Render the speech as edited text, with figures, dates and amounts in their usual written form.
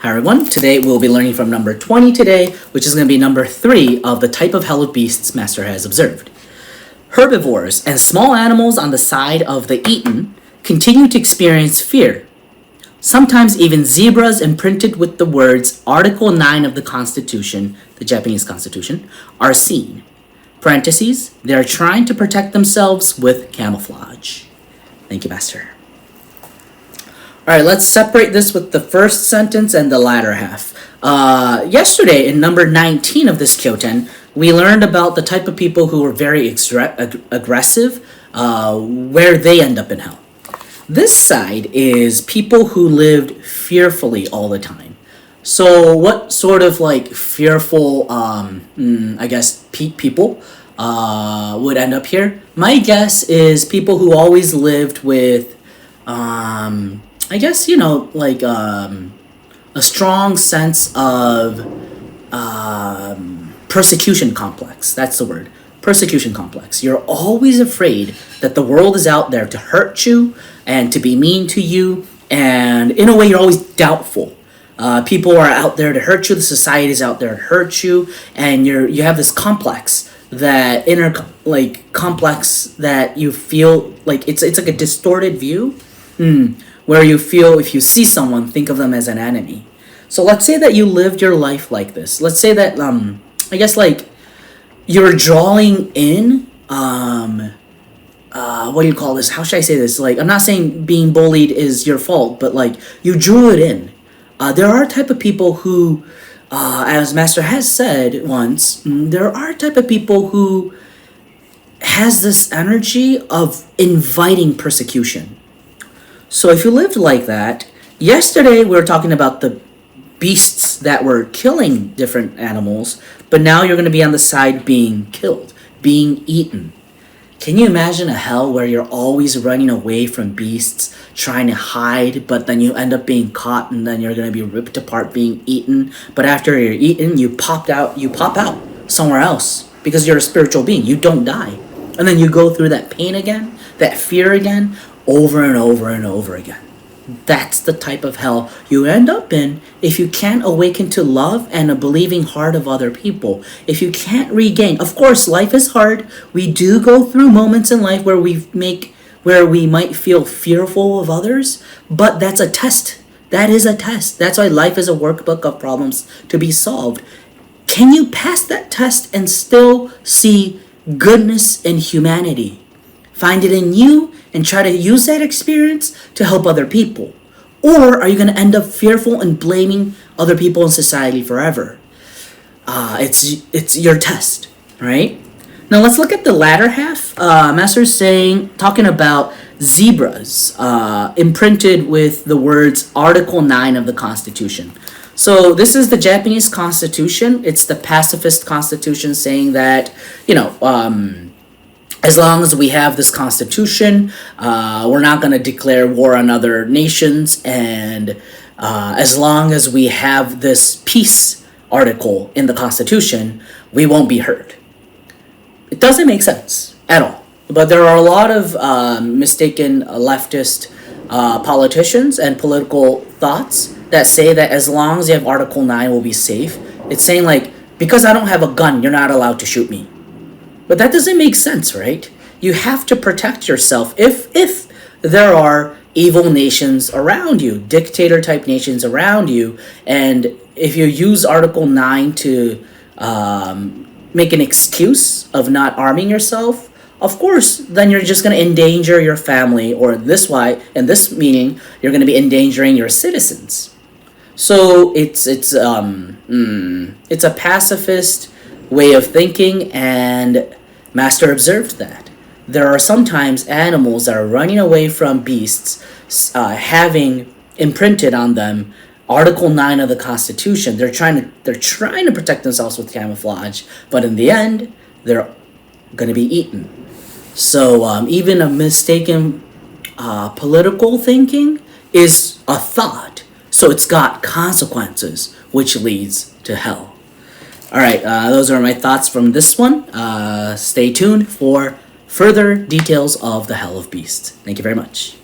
Hi everyone, today we'll be learning from number 20 today, which is going to be number 3 of the type of hell of beasts Master has observed. Herbivores and small animals on the side of the eaten continue to experience fear. Sometimes even zebras imprinted with the words Article 9 of the Constitution, the Japanese Constitution, are seen. Parentheses, they are trying to protect themselves with camouflage. Thank you, Master. Alright, let's separate this with the first sentence and the latter half. Yesterday, in number 19 of this Kyoten, we learned about the type of people who were very aggressive, where they end up in hell. This side is people who lived fearfully all the time. So what sort of fearful, people would end up here? My guess is people who always lived with a strong sense of persecution complex. That's the word. Persecution complex. You're always afraid that the world is out there to hurt you and to be mean to you. And in a way, you're always doubtful. People are out there to hurt you. The society is out there to hurt you. And you have this complex, that inner complex that you feel like it's like a distorted view. Where you feel if you see someone, think of them as an enemy. So let's say that you lived your life like this. Let's say that, you're drawing in, what do you call this? How should I say this? I'm not saying being bullied is your fault, but you drew it in. There are type of people who, as Master has said once, there are type of people who has this energy of inviting persecution. So if you lived like that, yesterday we were talking about the beasts that were killing different animals, but now you're going to be on the side being killed, being eaten. Can you imagine a hell where you're always running away from beasts, trying to hide, but then you end up being caught and then you're going to be ripped apart being eaten, but after you're eaten, you pop out somewhere else because you're a spiritual being. You don't die. And then you go through that pain again, that fear again, over and over and over again. That's the type of hell you end up in if you can't awaken to love and a believing heart of other people. If you can't regain, of course, life is hard. We do go through moments in life where we might feel fearful of others, but that's a test. That is a test. That's why life is a workbook of problems to be solved. Can you pass that test and still see goodness in humanity? Find it in you and try to use that experience to help other people? Or are you going to end up fearful and blaming other people in society forever? It's your test, right? Now let's look at the latter half. Master's talking about zebras imprinted with the words Article 9 of the Constitution. So this is the Japanese Constitution. It's the pacifist constitution saying that, as long as we have this constitution, we're not going to declare war on other nations. And as long as we have this peace article in the constitution, we won't be hurt. It doesn't make sense at all. But there are a lot of mistaken leftist politicians and political thoughts that say that as long as you have Article 9, we'll be safe. It's saying because I don't have a gun, you're not allowed to shoot me. But that doesn't make sense, right? You have to protect yourself if there are evil nations around you, dictator-type nations around you, and if you use Article 9 to make an excuse of not arming yourself, of course, then you're just going to endanger your family, or in this meaning, you're going to be endangering your citizens. So it's a pacifist way of thinking, and Master observed that. There are sometimes animals that are running away from beasts, having imprinted on them Article 9 of the Constitution. They're trying to protect themselves with camouflage, but in the end, they're going to be eaten. So even a mistaken political thinking is a thought. So it's got consequences, which leads to hell. Alright, those are my thoughts from this one. Stay tuned for further details of the Hell of Beasts. Thank you very much.